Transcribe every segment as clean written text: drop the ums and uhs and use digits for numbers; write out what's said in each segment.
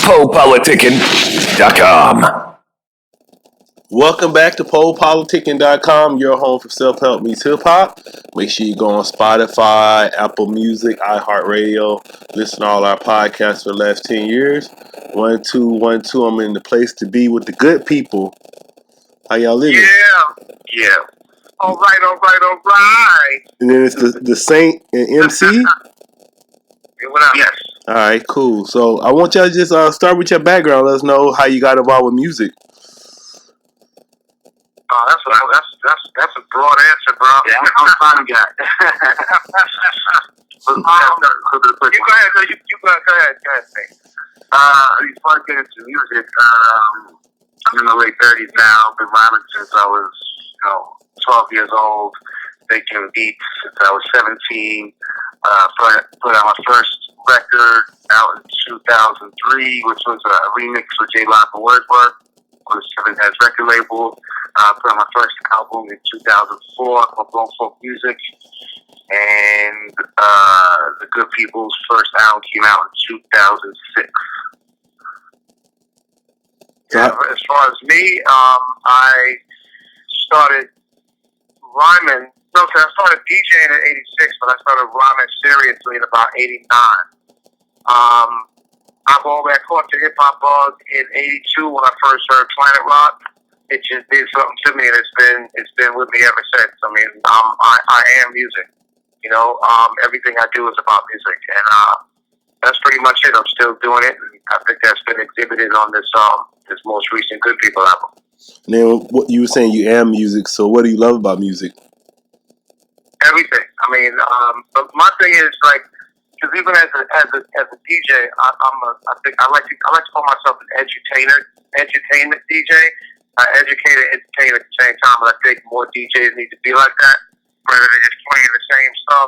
politick.com. Welcome back to politick.com, your home for self-help meets hip-hop. Make sure you go on Spotify, Apple Music, iHeartRadio. Listen to all our podcasts for the last 10 years. 1, 2, 1, 2. I'm in the place to be with the good people. How y'all living? Yeah. All right. And then it's the Saint and Emcee. What up? Yes. All right, cool. So I want y'all to just start with your background. Let us know how you got involved with music. That's a broad answer, bro. Yeah, I'm a fun guy. You go ahead. Go ahead. It's fun getting into music. I'm in my late 30s now. Been rhyming since I was, 12 years old. Making beats since I was 17. Put out my first record out in 2003, which was a remix for J. Lock and Wordsworth on the Seven Heads record label. Put out my first album in 2004 called Blown Folk Music. And The Good People's first album came out in 2006. Yeah, as far as me, I started rhyming. No, I started DJing in 86, but I started rhyming seriously in about 89. I've always caught the hip hop bug in '82 when I first heard Planet Rock. It just did something to me, and it's been with me ever since. I mean, I am music. Everything I do is about music, and that's pretty much it. I'm still doing it, and I think that's been exhibited on this most recent Good People album. Now, what you were saying, you am music. So, what do you love about music? Everything. I mean, but my thing is like, because even as a DJ, I think I like to call myself an edutainment DJ. Educate and entertain at the same time, and I think more DJs need to be like that, rather than just playing the same stuff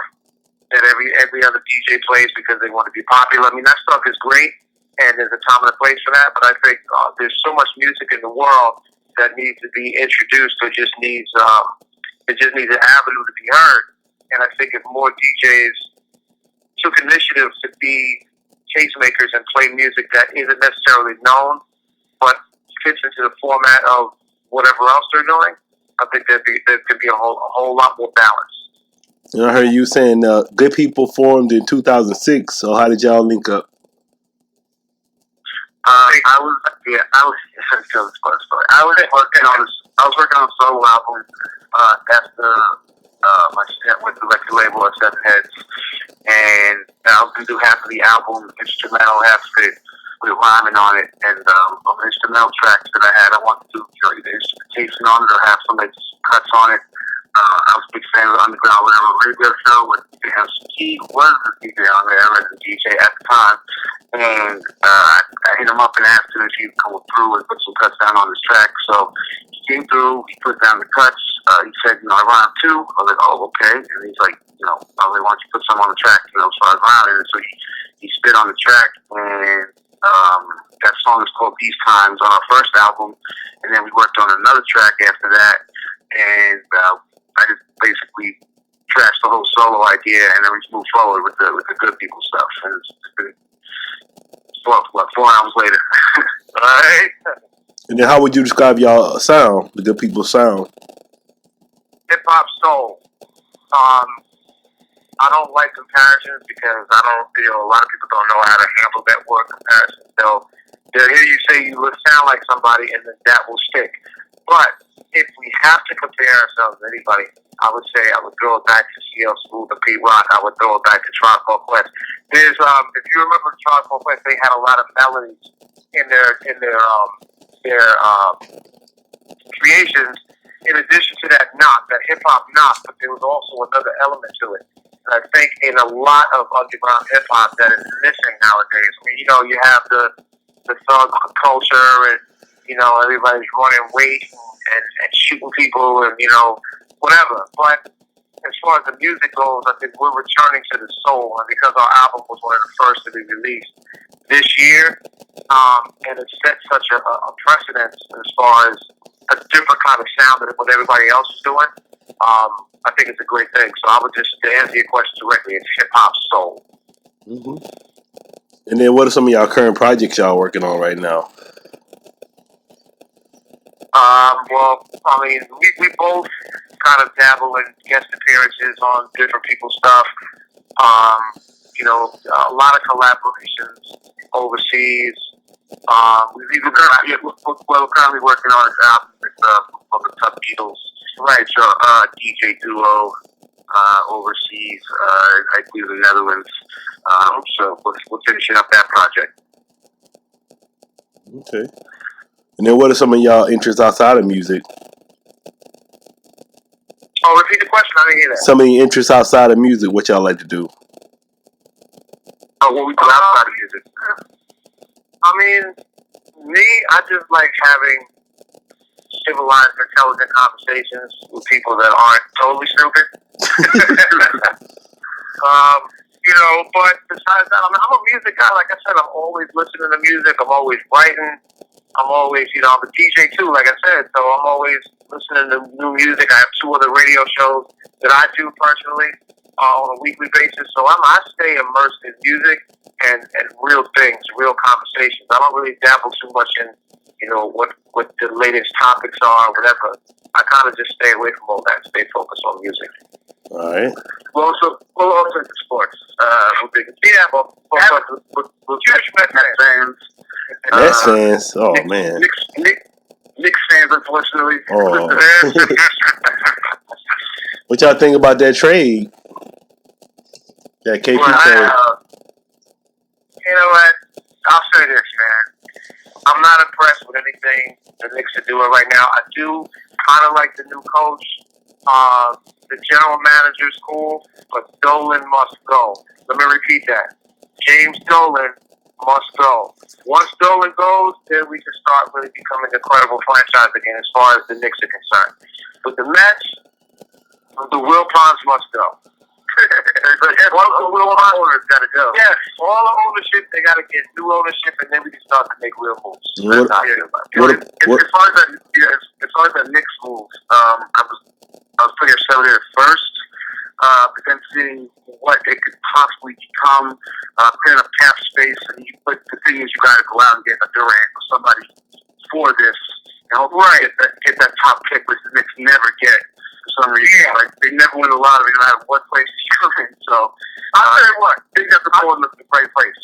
that every other DJ plays because they want to be popular. I mean, that stuff is great, and there's a time and a place for that. But I think there's so much music in the world that needs to be introduced, or just needs an avenue to be heard. And I think if more DJs took initiative to be tastemakers and play music that isn't necessarily known, but fits into the format of whatever else they're doing, I think there could be a whole lot more balance. I heard you saying Good People formed in 2006. So how did y'all link up? I was working on a solo album after my stint with the record label at Seven Heads, and I was going to do half of the album instrumental, half of it with rhyming on it, and on the instrumental tracks that I had, I wanted to do either instrumentation on it or have some cuts on it. I was a big fan of the Underground radio show with Emskee, was the DJ on there, as a DJ at the time, and I hit him up and asked him if he would come through and put some cuts down on this track. So he came through, he put down the cuts. He said, I rhyme too. I was like, oh, okay. And he's like, why don't you put some on the track? So I rhymed, and so he spit on the track, and that song is called These Times on our first album, and then we worked on another track after that, and I just basically trashed the whole solo idea, and then we just moved forward with the Good People stuff, and it's been 4 albums later. All right. And then how would you describe y'all sound, the Good People sound? Hip hop soul. I don't like comparisons because I don't feel a lot of people don't know how to handle that word comparison. They'll hear you say you sound like somebody, and then that will stick. But if we have to compare ourselves to anybody, I would say I would throw it back to CL Smooth and Pete Rock. I would throw it back to Tribe Called Quest. There's if you remember Tribe Called Quest, they had a lot of melodies in their creations. In addition to that hip hop knock, but there was also another element to it. And I think in a lot of underground hip hop that is missing nowadays. I mean, you have the thug culture, and everybody's running weight and shooting people, and whatever. But as far as the music goes, I think we're returning to the soul, and because our album was one of the first to be released this year, and it set such a precedence as far as a different kind of sound than what everybody else is doing. I think it's a great thing. So I would just, to answer your question directly, it's hip hop soul. Mm-hmm. And then what are some of y'all current projects y'all working on right now? Well, I mean, we both kind of dabble in guest appearances on different people's stuff. A lot of collaborations overseas. We're currently working on an album with the Tough Beatles. Right, so DJ duo overseas. I do the Netherlands. So we're finishing up that project. Okay. And then what are some of y'all interests outside of music? Oh, repeat the question. I didn't hear that. Some of your interests outside of music, what y'all like to do? Oh, what we do outside of music? I mean, me, I just like having civilized, intelligent conversations with people that aren't totally stupid. But besides that, I'm a music guy. Like I said, I'm always listening to music. I'm always writing. I'm always, I'm a DJ too, like I said. So I'm always listening to new music. I have 2 other radio shows that I do personally on a weekly basis. So I stay immersed in music and real things, real conversations. I don't really dabble too much in, what the latest topics are or whatever. I kind of just stay away from all that and stay focused on music. All right. We're also into sports. We're big into football. We're huge Mets fans. Mets fans? Oh, man. Knicks fans, unfortunately. Oh. What y'all think about that trade? That KP trade? You know what? I'll say this, man. I'm not impressed with anything the Knicks are doing right now. I do kind of like the new coach. The general manager's cool, but Dolan must go. Let me repeat that. James Dolan must go. Once Dolan goes, then we can start really becoming a credible franchise again as far as the Knicks are concerned. With the Mets, the Wilpons must go. All the Wilpon owners got to go. Yes, all the ownership, they got to get new ownership, and then we can start to make real moves. As far as the Knicks moves, I was pretty upset with it at first, but then seeing what it could possibly become, clearing up cap space, and but the thing is, you got to go out and get a Durant or somebody for this, and hopefully get that top pick, which the Knicks never get for some reason. Yeah. Like, they never win the lottery no matter what place you come in. So, I'll tell you what, they got the ball in the right place.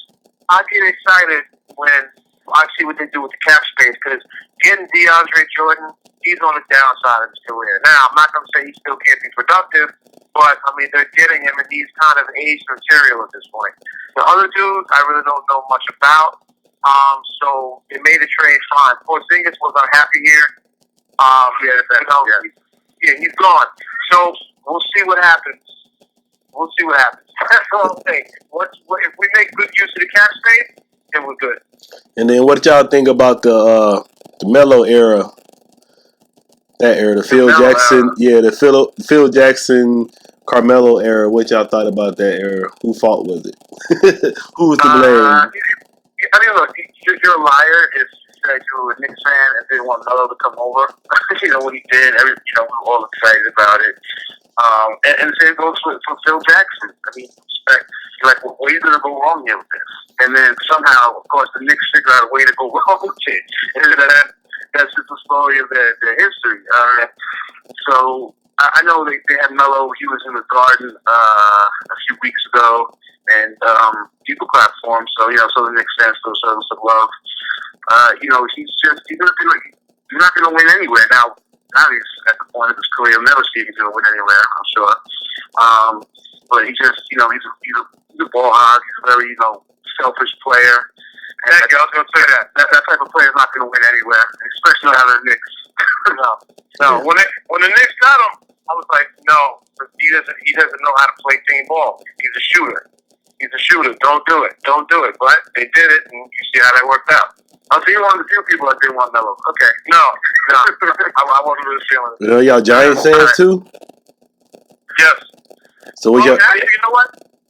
I get excited when I see what they do with the cap space, because getting DeAndre Jordan, he's on the downside of his career. Now, I'm not going to say he still can't be productive, but, I mean, they're getting him, and he's kind of aged material at this point. The other dudes, I really don't know much about, so they made the trade fine. Porzingis was unhappy here. He's gone. So, we'll see what happens. That's all I'm saying. If we make good use of the cap space, then we're good. And then what y'all think about the Melo era? That era, the Phil Jackson, the Phil Jackson, Carmelo era. What y'all thought about that era? Who fault was it? Who was to blame? I mean, look, you're a liar if you said you were a Knicks fan and didn't want Melo to come over. What he did, we were all excited about it. And the same goes for Phil Jackson. I mean, you're like, well, what are you going to go wrong here with this? And then somehow, of course, the Knicks figure out a way to go wrong with it. And that's just the story of their history. So I know they had Melo. He was in the Garden a few weeks ago, and people clapped for him. So so the Knicks fans still show him some love. He's not going to win anywhere now. Now he's at the point of his career. He'll never see if he's going to win anywhere, I'm sure. But he just, he's a ball hog. He's a very, selfish player. And I was going to say that. That type of player is not going to win anywhere, especially out of the Knicks. No. When the Knicks got him, I was like, no, he doesn't know how to play team ball. He's a shooter. Don't do it. But they did it, and you see how that worked out. So you're one of the few people that didn't want Melo. Okay. No. I wasn't really feeling it. Y'all Giants fans too? Yes. So what y'all? You know what?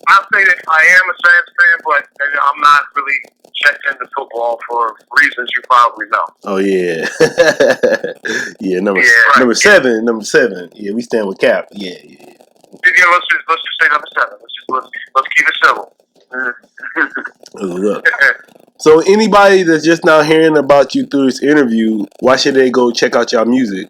I'll say that I am a Giants fan, but I'm not really checked into football for reasons you probably know. Oh yeah. Yeah, number seven. Yeah, we stand with Cap. Yeah. Let's just say number 7. Let's keep it civil. Look. So anybody that's just now hearing about you through this interview, why should they go check out your music?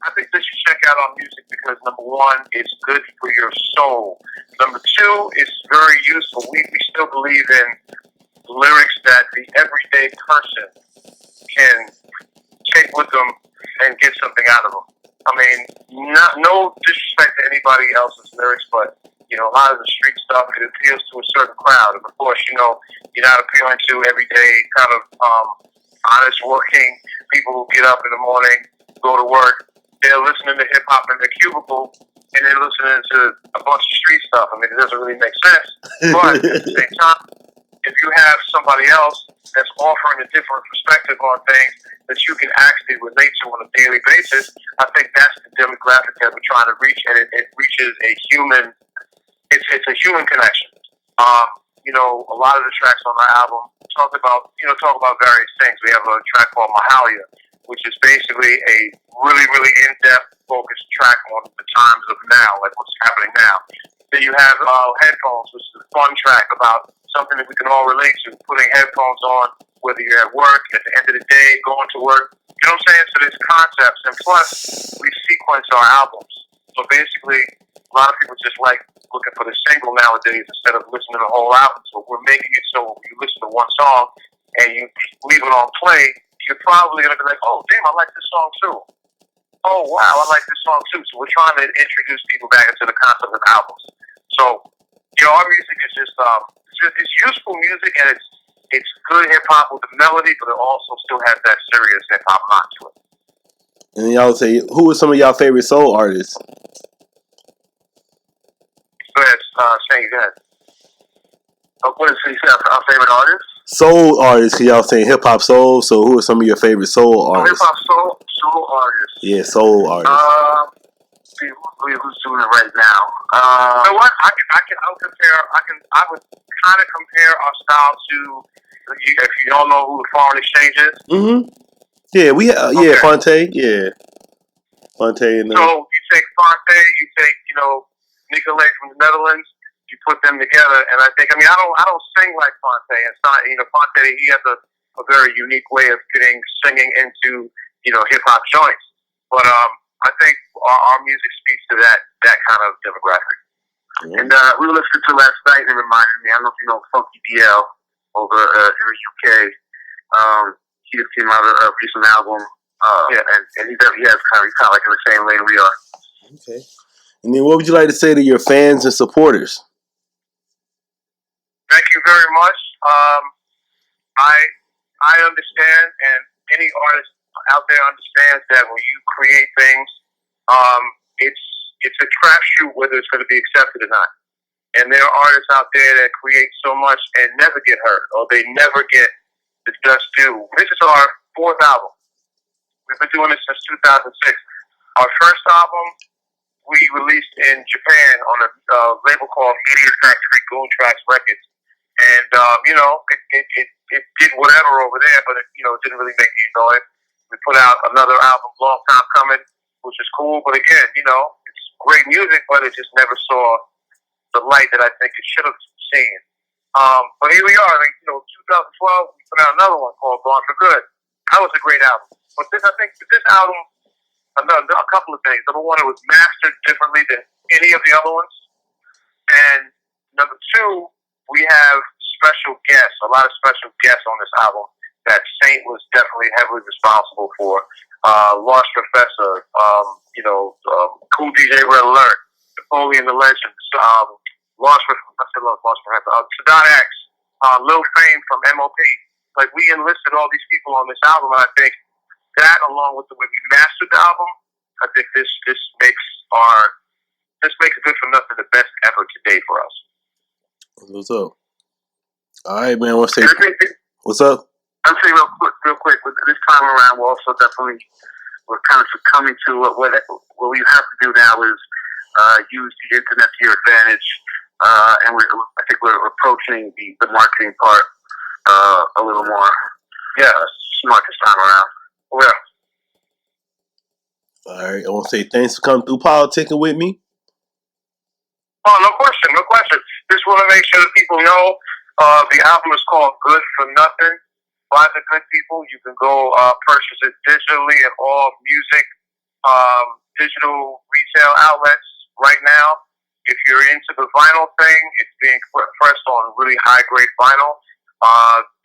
I think they should check out our music because number one, it's good for your soul. Number two, it's very useful. We still believe in lyrics that the everyday person can take with them and get something out of them. I mean, no disrespect to anybody else's lyrics, but a lot of the street stuff, it appeals to a certain crowd. And of course, you're not appealing to everyday kind of honest working people who get up in the morning, go to work. They're listening to hip hop in their cubicle, and they're listening to a bunch of street stuff. I mean, it doesn't really make sense. But at the same time, if you have somebody else that's offering a different perspective on things that you can actually relate to on a daily basis, I think that's the demographic that we're trying to reach, and it reaches a human. It's a human connection. A lot of the tracks on our album talk about various things. We have a track called Mahalia, which is basically a really, really in-depth focused track on the times of now, like what's happening now. Then you have Headphones, which is a fun track about something that we can all relate to, putting headphones on, whether you're at work, at the end of the day, going to work. You know what I'm saying? So there's concepts, and plus, we sequence our albums. So basically, a lot of people just like looking for the single nowadays instead of listening to the whole album. So we're making it so when you listen to one song and you leave it on play, you're probably going to be like, oh, damn, I like this song too. Oh, wow, I like this song too. So we're trying to introduce people back into the concept of albums. So, our music is just it's useful music, and it's good hip-hop with the melody, but it also still has that serious hip-hop knock to it. And y'all say, who are some of y'all favorite soul artists? Go ahead, say that. What is our favorite artist? Soul artists, because y'all saying hip hop soul. So who are some of your favorite soul artists? Hip hop soul artists. Yeah, soul artists. See who's doing it right now. You know what? I would kind of compare our style to, if you don't know who the Foreign Exchange is. Mm-hmm. Yeah, Fonte. Yeah, Fonte and. So you take Fonte, you take Nicolay from the Netherlands. You put them together, and I don't sing like Fonte. It's not, Fonte, he has a very unique way of getting singing into, hip hop joints. But I think our music speaks to that kind of demographic. Mm-hmm. And we were listening to last night, and it reminded me. I don't know if you know Funky DL over in the UK. He just came out with a recent album. And he has kind of like in the same lane we are. Okay. And then, what would you like to say to your fans and supporters? Thank you very much. I understand, and any artist out there understands that when you create things, it's a crapshoot whether it's going to be accepted or not. And there are artists out there that create so much and never get heard, or they never get the just due. This is our fourth album. We've been doing this since 2006. Our first album we released in Japan on a label called Media Factory Goon Tracks Records. And, it did whatever over there, but it didn't really make any noise. We put out another album, Long Time Coming, which is cool. But again, it's great music, but it just never saw the light that I think it should have seen. But here we are. 2012, we put out another one called Gone for Good. That was a great album. But I think this album, a couple of things. Number one, it was mastered differently than any of the other ones. And number two, we have a lot of special guests on this album that Saint was definitely heavily responsible for. Lost Professor, Cool DJ Red Alert, Napoleon the Legend, Lost Professor, Sadat X, Lil Fame from MOP. Like, we enlisted all these people on this album, and I think that, along with the way we mastered the album, I think this makes Good for Nothing the best effort to date for us. What's up? All right, man. What's up? I'm saying real quick. This time around, we're also we're kind of succumbing to what we have to do now is use the internet to your advantage, and I think we're approaching the marketing part a little more smart this time around. Yeah. All right. I want to say thanks for coming through politicking with me. Oh, no question, no question. Just want to make sure that people know the album is called Good for Nothing by the Good People. You can go purchase it digitally at all music digital retail outlets right now. If you're into the vinyl thing, it's being pressed on really high-grade vinyl.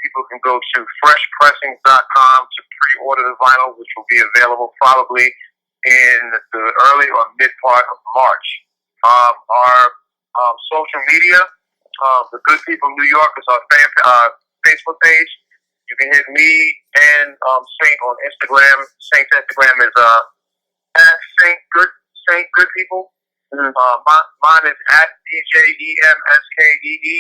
People can go to freshpressings.com to pre-order the vinyl, which will be available probably in the early or mid part of March. Our social media, the Good People New York is our Facebook page. You can hit me and Saint on Instagram. Saint's Instagram is at Saint Good People. Mm-hmm. Mine is at DJEMSKEE.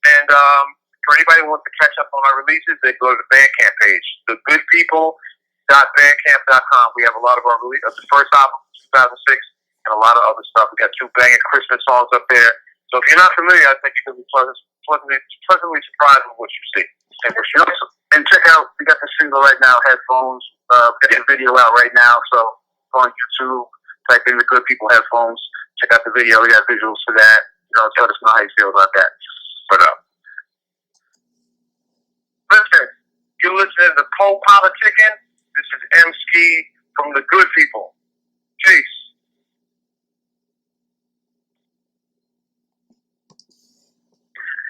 And for anybody who wants to catch up on our releases, they go to the Bandcamp page, thegoodpeople.bandcamp.com. We have a lot of our releases. The first album, 2006, and a lot of other stuff. We got 2 banging Christmas songs up there. So if you're not familiar, I think you can be pleasantly surprised with what you see. And check out, we got the single right now, Headphones. We got the video out right now. So go on YouTube, type in the Good People Headphones. Check out the video. We got visuals for that. Tell us how you feel about that. But listen, you're listening to Politicking. This is Emskee from the Good People. Peace.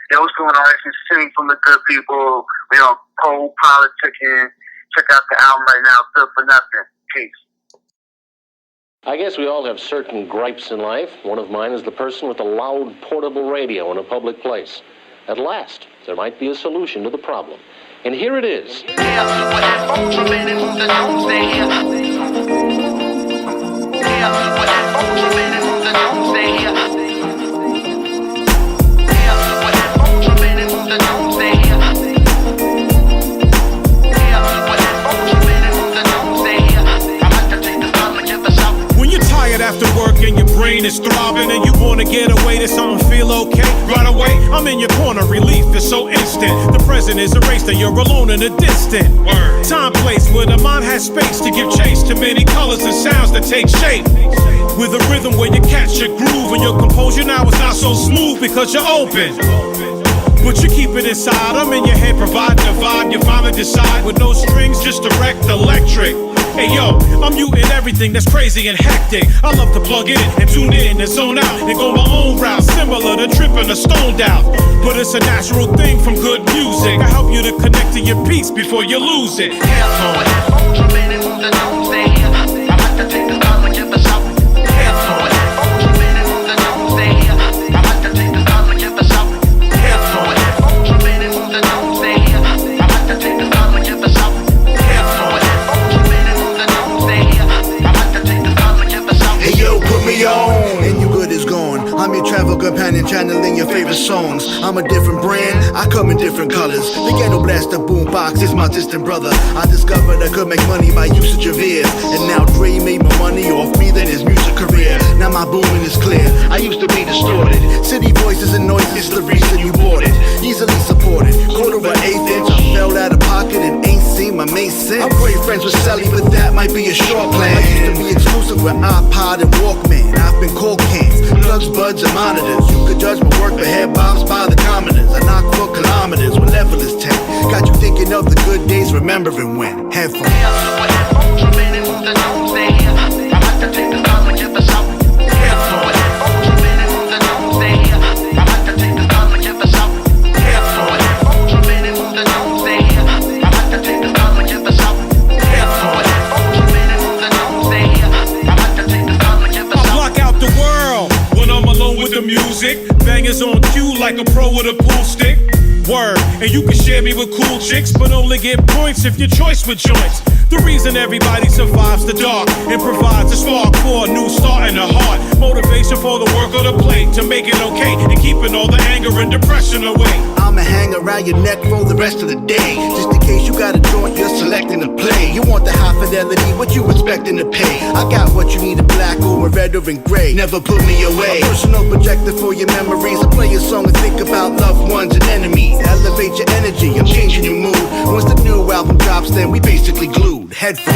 Yo, what's going on? This is Sing from the Good People. We on Politicking. Check out the album right now, Good for Nothing. Peace. I guess we all have certain gripes in life. One of mine is the person with a loud portable radio in a public place. At last, there might be a solution to the problem. And here it is. After work and your brain is throbbing and you want to get away to something feel okay right away, I'm in your corner, relief is so instant. The present is erased and you're alone in the distant time, place where the mind has space to give chase to many colors and sounds that take shape. With a rhythm where you catch your groove and your composure now is not so smooth because you're open. But you keep it inside, I'm in your head, providing a vibe. You finally decide with no strings, just direct electric. Hey yo, I'm muting everything that's crazy and hectic. I love to plug in and tune in and zone out and go my own route, similar to tripping or stoned out. But it's a natural thing from good music. I help you to connect to your peace before you lose it. And you good is gone. I'm your travel companion, channeling your favorite songs. I'm a different brand, I come in different colors. The ghetto blaster boombox is my distant brother. I discovered I could make money by usage of ears, and now Dre made more money off me than his music career. Now my booming is clear, I used to be distorted. City voices and noises, the reason you bought it. Easily supported, quarter of an eighth inch. I fell out of pocket and ain't seen my mate since. I'm great friends with Sally, but that might be a short plan. I used to be exclusive with iPod and Walkman. I've been cold cans, plugs, buds, and monitors. You could judge my work, but head bobs by the commoners. I knock for kilometers with level is 10. Got you thinking of the good days, remembering when. Headphones. The music, bangers on cue like a pro with a pool stick. Word, and you can share me with cool chicks, but only get points if your choice with joints. The reason everybody survives the dark and provides a spark for a new start in the heart. Motivation for the work of the plate to make it okay and keeping all the anger and depression away. I'ma hang around your neck for the rest of the day, just in case you got a joint you're selecting to play. You want the high fidelity, what you expecting to pay? I got what you need in black or in red or in gray. Never put me away. A personal projector for your memories. I play a song and think about loved ones and enemies. Elevate your energy, I'm changing your mood. Once the new album drops, then we basically glued. Headphones.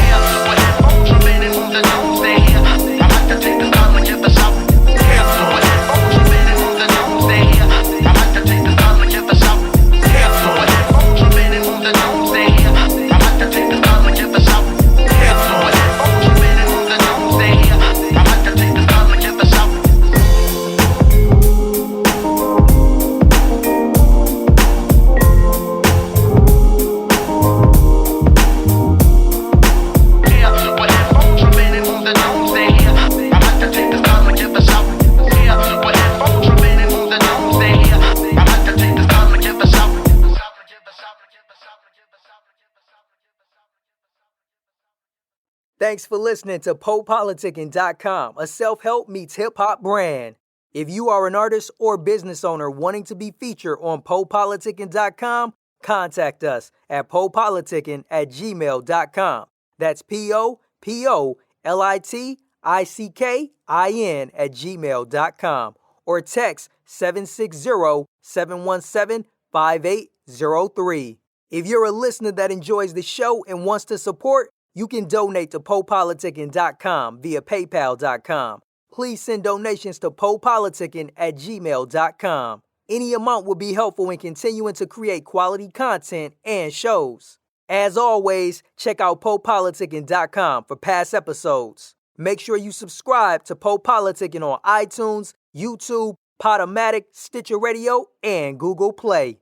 Thanks for listening to politicking.com, a self-help meets hip-hop brand. If you are an artist or business owner wanting to be featured on politicking.com, contact us at politicking@gmail.com. That's POPOLITICKIN@gmail.com or text 760-717-5803. If you're a listener that enjoys the show and wants to support, you can donate to politicking.com via paypal.com. Please send donations to politicking@gmail.com. Any amount will be helpful in continuing to create quality content and shows. As always, check out politicking.com for past episodes. Make sure you subscribe to Politicking on iTunes, YouTube, Podomatic, Stitcher Radio, and Google Play.